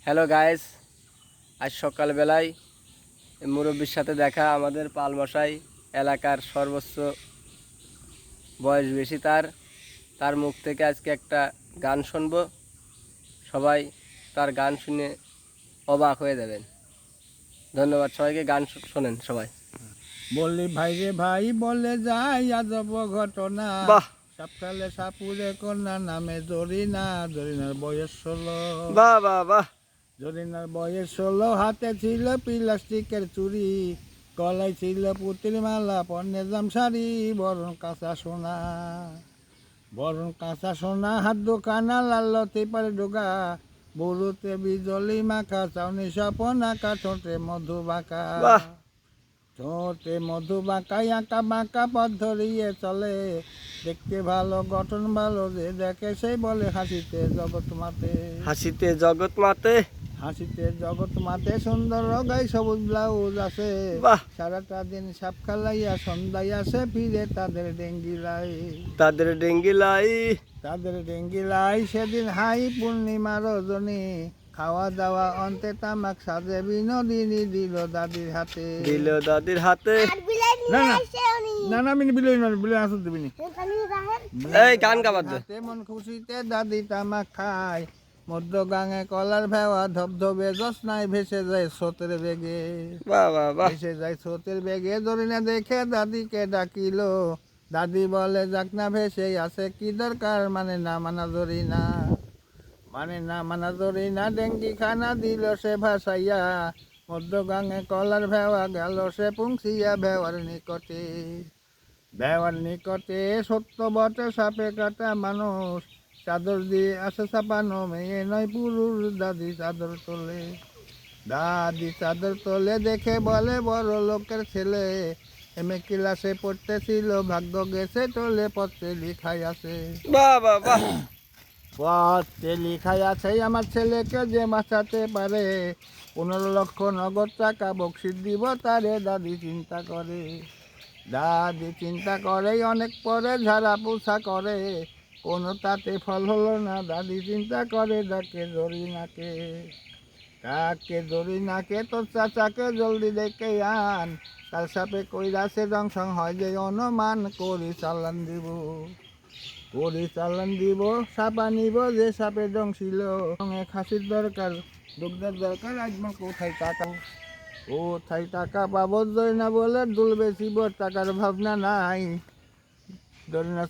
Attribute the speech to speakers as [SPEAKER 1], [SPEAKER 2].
[SPEAKER 1] Hello guys, আজ সকালবেলায় মুরব্বির সাথে দেখা। আমাদের পালমশাই এলাকার সর্বোচ্চ বয়স বেশি, তার মুখ থেকে আজকে একটা গান শুনবো। সবাই তার গান শুনে অবাক হয়ে যাবেন। ধন্যবাদ সবাইকে। গান শোনেন সবাই।
[SPEAKER 2] বললি ভাই রে ভাই বলে যাই আজব ঘটনা।
[SPEAKER 1] বাহ
[SPEAKER 2] সাপকালে সাপুরে কন্যা নামে জরিনা। জরিনার বয়স 16।
[SPEAKER 1] বাহ বাহ বাহ।
[SPEAKER 2] জরিনার বয়স 16। হাতে ছিল প্লাস্টিকের চুড়ি, গলায় ছিল পুতির মালা, পণ্যে জাম শাড়ি, বরণ কাঁচা সোনা। বরণ কাঁচা সোনা, হাত দোকানা লাল্লতে পারে ডোগা। বড়ুতে বিজলি মাখা, চাউনি স্বপন আঁকা, ঠোঁটে মধু বাঁকা।
[SPEAKER 1] বাহ
[SPEAKER 2] ঠোঁটে মধু বাঁকাই আঁকা বাঁকা পথ ধরিয়ে চলে। দেখতে ভালো গঠন ভালো, যে দেখে সেই বলে হাসিতে জগৎ মাতে।
[SPEAKER 1] হাসিতে জগৎ মাতে।
[SPEAKER 2] হাসিতে জগৎ মাতে, সুন্দর গাই সবুজ ব্লাউজ আছে।
[SPEAKER 1] বাহ।
[SPEAKER 2] সারাটা দিন সাপ খালাইয়া সন্ধ্যায় আসে ফিরে তাদের ডেঙ্গিলাই।
[SPEAKER 1] তাদের ডেঙ্গিলাই।
[SPEAKER 2] তাদের ডেঙ্গিলাই সেদিন হাই পূর্ণিমা রজনী। খাওয়া দাওয়া অন্তে তামাক সাজে বিনোদিনী দিল দাদির হাতে।
[SPEAKER 1] দিল দাদির হাতে।
[SPEAKER 2] না না না না, আমি বিলই না, বিলই আসল দিবি নি।
[SPEAKER 1] এই গান গাবার দে।
[SPEAKER 2] মন খুশিতে দাদি তামাক খায়। মধ্য গাঙে কলার ভেওয়া ধবধবে জোৎস্নায় ভেসে যায় স্রোতের বেগে।
[SPEAKER 1] বাহ বাহ বাহ।
[SPEAKER 2] ভেসে যায় স্রোতের বেগে, জরিনা দেখে দাদিকে ডাকিল। দাদি বলে যাক না ভেসে আছে, কি দরকার মানে না মানা জরিনা। মানে না মানা জরিনা, ডেঙ্গি খানা দিল সে ভাসাইয়া। মধ্য গাঙে কলার ভেওয়া গেল সে পুংসিয়া ভেওয়ার নিকটে। ভেওয়ার নিকটে সত্য বটে সাপে কাটা মানুষ। চাদর দিয়ে আসে চাপানো, মেয়ে নয় পুরুষ। দাদি চাদর তোলে, দাদি চাদর তোলে, দেখে বলে বড় লোকের ছেলে। এমএ ক্লাসে পড়তেছিল, ভাগ্য গেছে টলে, পত্রে লিখাই আছে।
[SPEAKER 1] বাহ বাহ বাহ।
[SPEAKER 2] পত্রে লিখাই আছে, আমার ছেলেকে যে বাঁচাতে পারে 15 লক্ষ নগদ টাকা বকশিস দিব তারে। দাদি চিন্তা করে, দাদি চিন্তা করে, অনেক পরে ঝাড়া পোছা করে। কোনো তাতে ফল হলো না, দাদি চিন্তা করে ডাকে জরিনাকে। কাকে জরিনাকে, তোর চাচাকে জলদি ডেকে আন। তার সাপে কইরাছে দংশন হয় যে অনুমান, করি চালান দিব। করি চালান দিব, সাপা নিব যে সাপে দংশিল। খাসির দরকার, দুগ্ধের দরকার, আজমান কোথায় টাকা। কোথায় টাকা পাবো জরিনা বলে দুল বেচিব, টাকার ভাবনা নাই। জরিনার